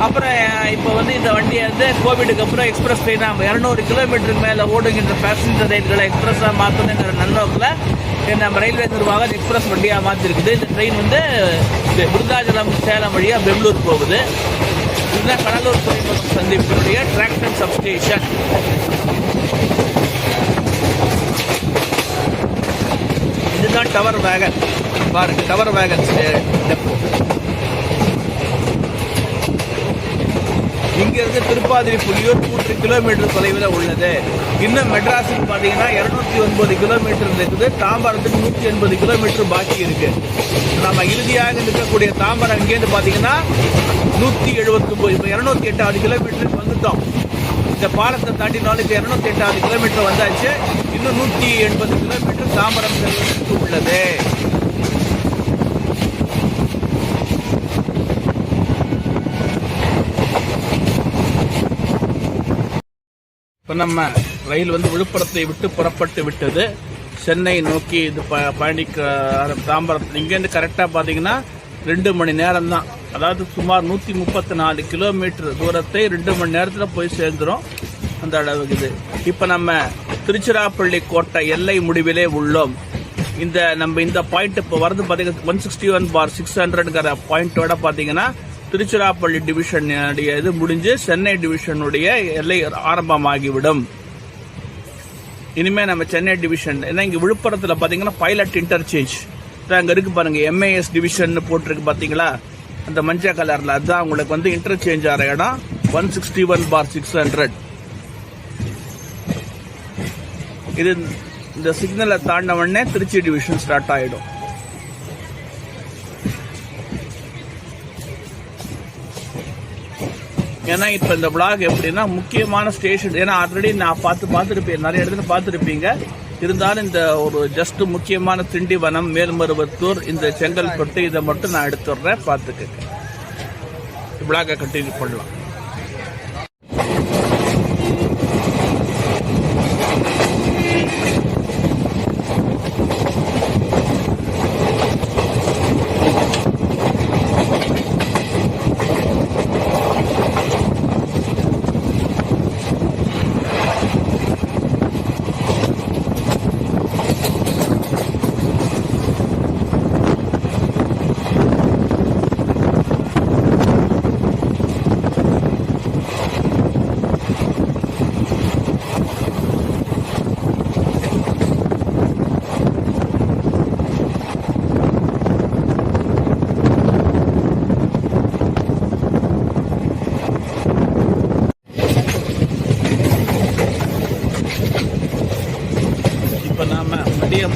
அப்புறம் இப்போ வந்து இந்த வண்டியை வந்து கோவிடுக்கு அப்புறம் எக்ஸ்பிரஸ் ட்ரெயினாக 200 கிலோமீட்டருக்கு மேலே ஓடுகின்ற பேசஞ்சர் ரயில்களை எக்ஸ்பிரஸாக மாற்றணுங்கிற நன்னோக்கில் நம்ம ரயில்வே நிர்வாகம் எக்ஸ்பிரஸ் வண்டியாக மாற்றிருக்குது. இந்த ட்ரெயின் வந்து விருதாச்சலம் சேலம் வழியாக பெங்களூர் போகுது. இதுதான் கடலூர் துறைமுகம் சந்திப்பினுடைய டிராக்ஷன் சப்ஸ்டேஷன். இதுதான் டவர் வேகன் பாருங்க, டவர் வேகன் டெப்போ. இங்கிருந்து திருப்பாதிரி புலியூர் 3 கிலோமீட்டர் தொலைவில் உள்ளது. இன்னும் மெட்ராஸுக்கு பார்த்தீங்கன்னா 209 கிலோமீட்டர் இருக்குது. தாம்பரத்துக்கு 180 கிலோமீட்டர் பாக்கி இருக்கு. நம்ம இறுதியாக இருக்கக்கூடிய தாம்பரம் இங்கேருந்து பார்த்தீங்கன்னா 179, இப்போ 208வது கிலோமீட்டருக்கு வந்துட்டோம். இந்த பாலத்தை தாண்டினாலும் இப்போ 208வது கிலோமீட்டர் வந்தாச்சு. இன்னும் 180 கிலோமீட்டர் தாம்பரம் செல்வதற்கு உள்ளது. இப்போ நம்ம ரயில் வந்து விழுப்புரத்தை விட்டு புறப்பட்டு விட்டது. சென்னை நோக்கி இது பயணிக்க தாம்பரத்தில் இங்கேருந்து கரெக்டாக பார்த்தீங்கன்னா 2 மணி நேரம் தான். அதாவது சுமார் 134 கிலோமீட்டர் தூரத்தை 2 மணி நேரத்தில் போய் சேர்ந்துடும். அந்த அளவுக்கு இது. இப்போ நம்ம திருச்சிராப்பள்ளி கோட்டை எல்லை முடிவிலே உள்ளோம். நம்ம இந்த பாயிண்ட் இப்போ வரது பார்த்தீங்கன்னா 161/600ங்கிற பாயிண்டோட பார்த்தீங்கன்னா திருச்சிராப்பள்ளி டிவிஷன் இது முடிஞ்சு சென்னை டிவிஷனுடைய எல்லை ஆரம்பமாகிவிடும். இனிமே நம்ம சென்னை டிவிஷன், ஏன்னா இங்க விழுப்புரத்துல பாத்தீங்கன்னா பைலட் இன்டர்சேஞ்ச் அங்க இருக்கு பாருங்க, MAS டிவிஷன் போட்டிருக்கு பாத்தீங்களா, அந்த மஞ்சள் கலர்ல. அதுதான் உங்களுக்கு வந்து இன்டர்சேஞ்ச் ஆகிற இடம் 161/600. இது இந்த சிக்னலை தாண்ட உடனே திருச்சி டிவிஷன் ஸ்டார்ட் ஆயிடும். ஏன்னா இப்ப இந்த பிளாக் எப்படின்னா முக்கியமான ஸ்டேஷன், ஏன்னா ஆல்ரெடி நான் பார்த்துருப்பேன், நிறைய இடத்துல பார்த்துருப்பீங்க. இருந்தாலும் இந்த ஒரு ஜஸ்ட் முக்கியமான திண்டிவனம், மேல்மருவத்தூர், இந்த செங்கல்பட்டு இதை மட்டும் நான் எடுத்துடுறேன், பார்த்துக்க. பிளாக்கை கண்டினியூ பண்ணலாம்.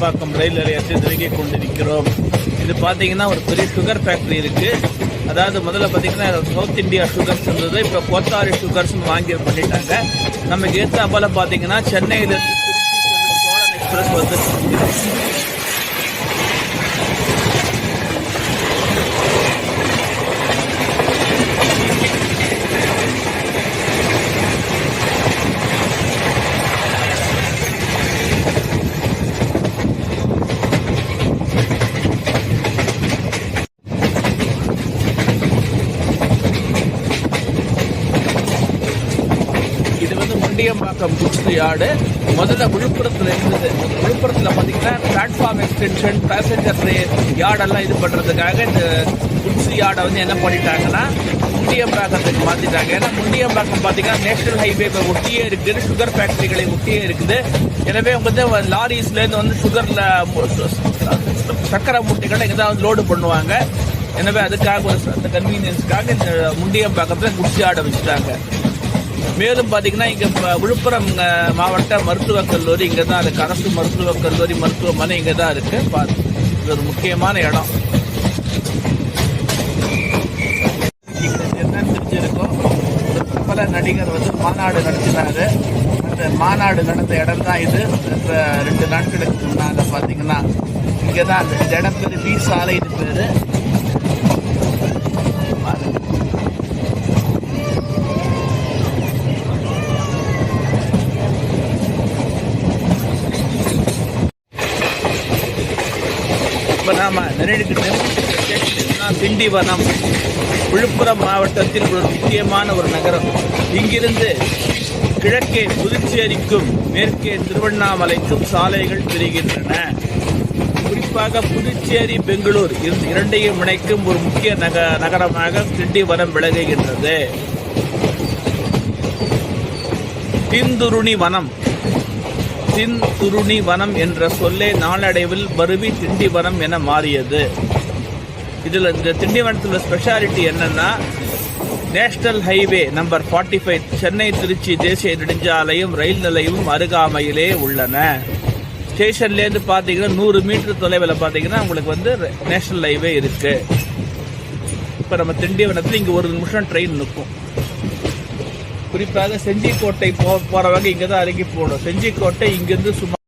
முண்டியம்பாக்கம் ரயில் நிலையத்தை நெருங்கிக் கொண்டிருக்கிறோம். இது பார்த்தீங்கன்னா ஒரு பெரிய சுகர் ஃபேக்டரி இருக்கு. அதாவது முதல்ல பார்த்தீங்கன்னா சவுத் இந்தியா சுகர்ஸ் இருந்தது, இப்போ கோத்தாரி சுகர்ஸ் வாங்கி பண்ணிட்டாங்க. நமக்கு ஏற்றாப்பால பார்த்தீங்கன்னா சென்னையிலிருந்து திருச்சி செல்லும் சோழன் எக்ஸ்பிரஸ் வந்து முண்டியம்பாக்கம் குட்ஸ் யார்டு முதல்ல விழுப்புரத்தில் இருந்தது. விழுப்புரத்தில் பார்த்தீங்கன்னா பிளாட்ஃபார்ம் எக்ஸ்டென்ஷன், பேசஞ்சர் யார்டெல்லாம் இது பண்ணுறதுக்காக இந்த குட்ஸ் யார்டை வந்து என்ன பண்ணிட்டாங்கன்னா முண்டியம்பாக்கத்துக்கு மாற்றிட்டாங்க. ஏன்னா முண்டியம்பாக்கம் பார்த்தீங்கன்னா நேஷனல் ஹைவே ஒட்டியே இருக்குது, சுகர் ஃபேக்டரிகளை ஒட்டியே இருக்குது. எனவே வந்து லாரிஸ்லேருந்து வந்து சுகரில் சக்கரை மூட்டைகளை இங்கே தான் லோடு பண்ணுவாங்க. எனவே அதுக்காக ஒரு அந்த கன்வீனியன்ஸுக்காக இந்த முண்டியம்பாக்கத்தில் குட்ஸ் யார்டை வச்சுட்டாங்க. மேலும் பார்த்தீங்கன்னா இங்கே விழுப்புரம் மாவட்ட மருத்துவக் கல்லூரி இங்கே தான் இருக்குது. அரசு மருத்துவக் கல்லூரி மருத்துவமனை இங்கே தான் இருக்குது. இது ஒரு முக்கியமான இடம். என்னன்னு தெரிஞ்சிருக்கும், ஒரு பிரபல நடிகர் வந்து மாநாடு நடத்தினாரு. அந்த மாநாடு நடந்த இடம் தான் இது. 2 நாட்களுக்கு முன்னாங்க பார்த்தீங்கன்னா இங்கே தான் இந்த இடம் பேர் வி சாலை. இது பேர் நாம திண்டிவனம் விழுப்புரம் மாவட்டத்தில் ஒரு முக்கியமான ஒரு நகரம். இங்கிருந்து கிழக்கே புதுச்சேரிக்கும் மேற்கே திருவண்ணாமலைக்கும் சாலைகள் பிரிகின்றன. குறிப்பாக புதுச்சேரி பெங்களூர் இரண்டையும் இணைக்கும் ஒரு முக்கிய நகரமாக திண்டிவனம் விளங்குகின்றது. திந்துருணி வனம் என்ற சொல்லே நாளடைவில் மருவி திண்டிவனம் என மாறியது. இதுல இந்த திண்டிவனத்தில் ஸ்பெஷாலிட்டி என்னன்னா, national highway number 45 Chennai Tiruchi தேசிய நெடுஞ்சாலையும் ரயில் நிலையமும் அருகாமையிலே உள்ளன. ஸ்டேஷன்லேருந்து பார்த்தீங்கன்னா 100 மீட்டர் தொலைவில் பார்த்தீங்கன்னா உங்களுக்கு வந்து நேஷனல் ஹைவே இருக்கு. இப்போ நம்ம திண்டிவனத்தில் இங்கே 1 நிமிஷம் ட்ரெயின் நிற்கும். குறிப்பாக செஞ்சிக்கோட்டை போறவங்க இங்கே தான் இறங்கி போகணும். செஞ்சிக்கோட்டை இங்கிருந்து சுமார்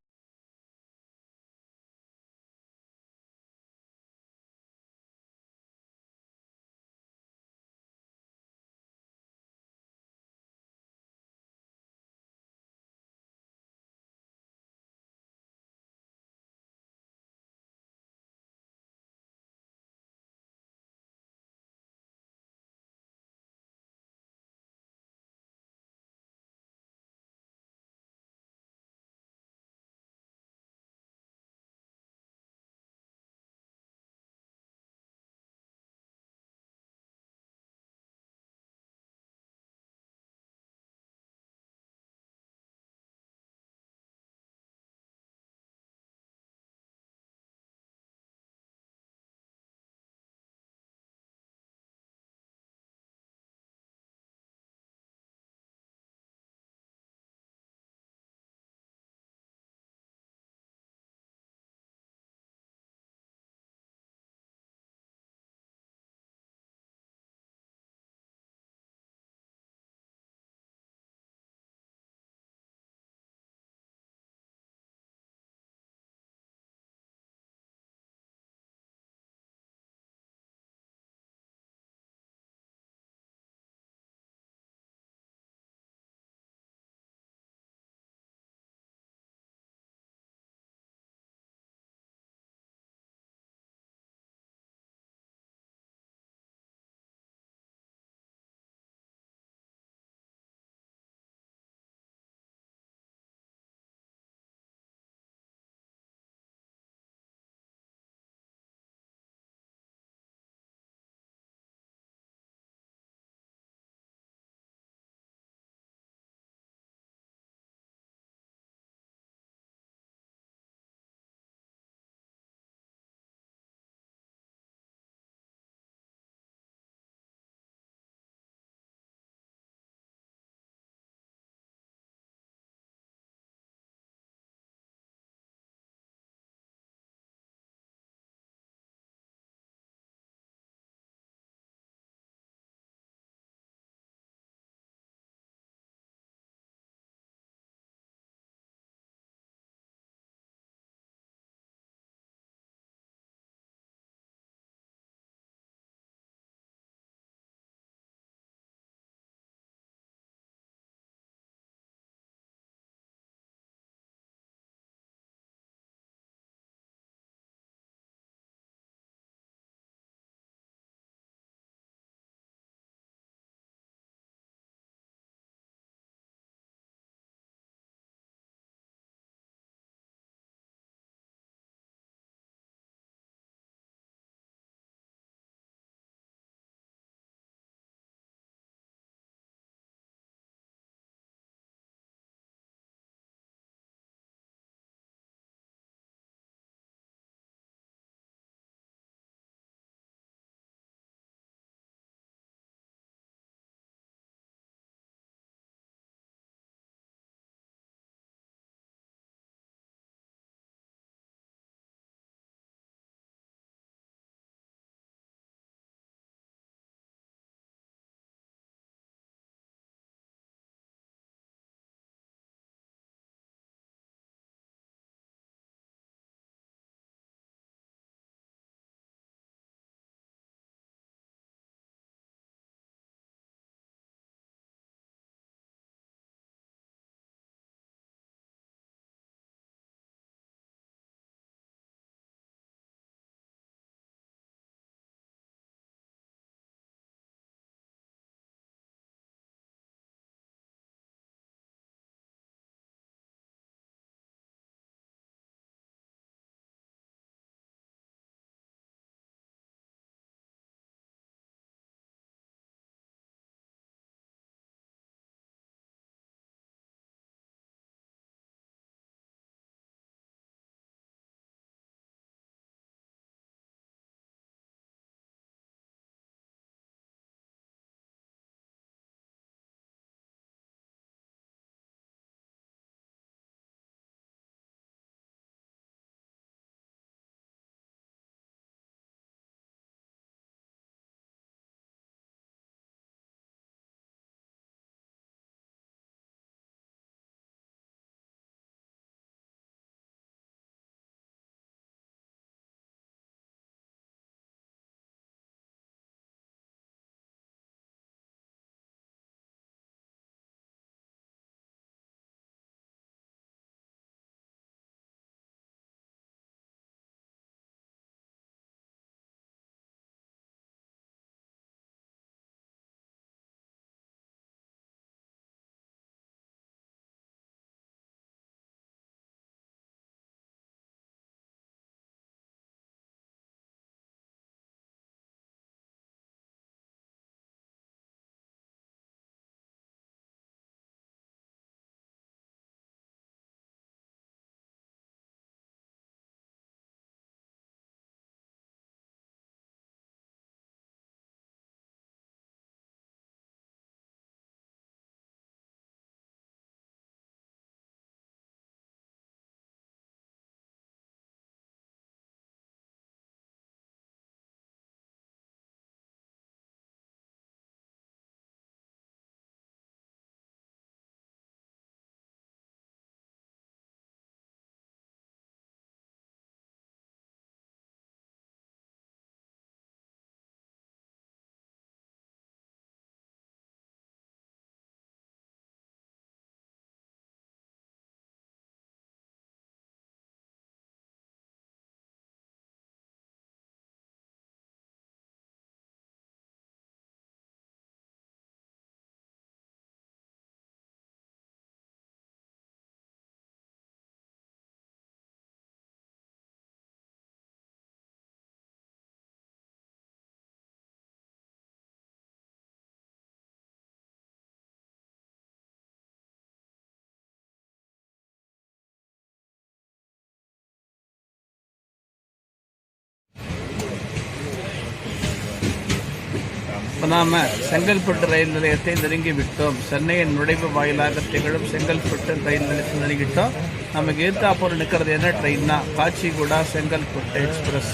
இப்போ நாம் செங்கல்பட்டு ரயில் நிலையத்தை நெருங்கி விட்டோம். சென்னையின் நுழைவு வாயிலாக திகழும் செங்கல்பட்டு ரயில் நிலையத்தை நெருங்கிட்டோம். நமக்கு எதிர்த்தாப்போல் நிற்கிறது என்ன ட்ரெயின்னா காச்சிகுடா செங்கல்பட்டு எக்ஸ்பிரஸ்.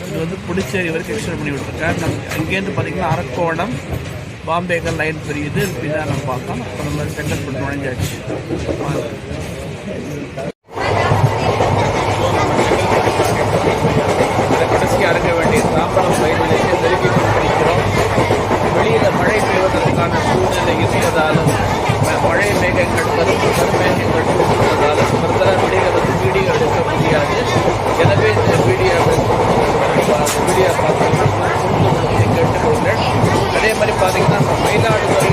இது வந்து புதுச்சேரி வரைக்கும் எக்ஸ்டெண்ட் பண்ணி விட்டுருக்காரு. நமக்கு அங்கேருந்து பார்த்தீங்கன்னா அரக்கோணம் பாம்பேக்கர் லைன் பெரியுது. இப்படிதான் நம்ம பார்த்தோம். இப்போ நம்ம செங்கல்பட்டு நுழைஞ்சாச்சு. இறங்க வேண்டிய தாம்பரம் ரயில் நிலையத்தை நெருங்கி கொண்டிருக்கிறோம். வெளியில் மழை பெய்வதற்கான சூழ்நிலை இருப்பதாலும் மழை மேகங்கள் கருமேகங்கள் இருப்பதாலும் ஃபர்தராக வெளியில் வந்து வீடியோ எடுக்க முடியாது. எனவே இந்த வீடியோ பார்த்தீங்கன்னா கேட்டுக்கொள்கிறேன். அதே மாதிரி பார்த்தீங்கன்னா நம்ம மயிலாடுதுறை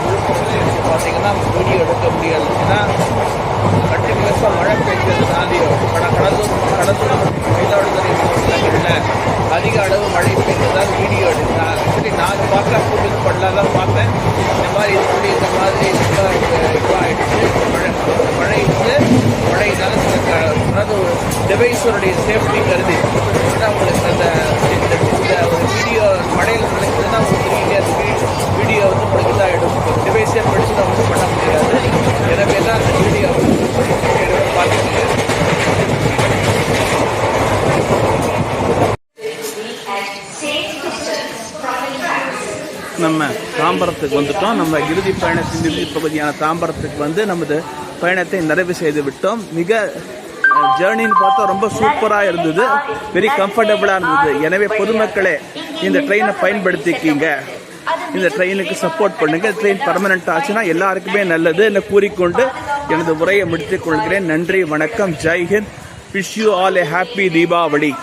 விழுப்புரத்தில் பார்த்தீங்கன்னா வீடியோ எடுக்க முடியாது. ஏன்னா கண்டினியூஸாக மழை பெய்ஞ்சதுனாலேயோ கடலூர் மயிலாடுதுறை மாவட்டங்களில் அதிக அளவு மழை பெய்ததால் வீடியோ எடுத்தேன். ஆக்சுவலி நான் பார்க்க கூட்டிட்டு பண்ணலாம் பார்த்தேன். இந்த மாதிரி இந்த மாதிரி ஆகிடுச்சு. மழையினால அதாவது டிவைஸருடைய சேஃப்டி கருதி உங்களுக்கு அந்த ஒரு வீடியோ மழையில் நினைக்கிறதுனா உங்களுக்கு வீடியோ வந்து உங்களுக்கு இதாகிடும். டிவைஸே படித்து தான் வந்து பண்ண முடியாது. எனவே தான் அந்த வீடியோ பார்த்துட்டு நம்ம தாம்பரத்துக்கு வந்துட்டோம். நம்ம இறுதி பயணத்தின் இறுதி பகுதியான தாம்பரத்துக்கு வந்து நமது பயணத்தை நிறைவு செய்து விட்டோம். மிக ஜேர்னின்னு பார்த்தா ரொம்ப சூப்பராக இருந்தது. வெரி கம்ஃபர்டபுளாக இருந்தது. எனவே பொதுமக்களே இந்த ட்ரெயினை பயன்படுத்திக்கிங்க. இந்த ட்ரெயினுக்கு சப்போர்ட் பண்ணுங்க. ட்ரெயின் பர்மனெண்ட் ஆச்சுன்னா எல்லாருக்குமே நல்லது என்று கூறிக்கொண்டு எனது உரையை முடித்துக் கொள்கிறேன். நன்றி, வணக்கம், Jai Hind. Wish you all A happy Deepavali.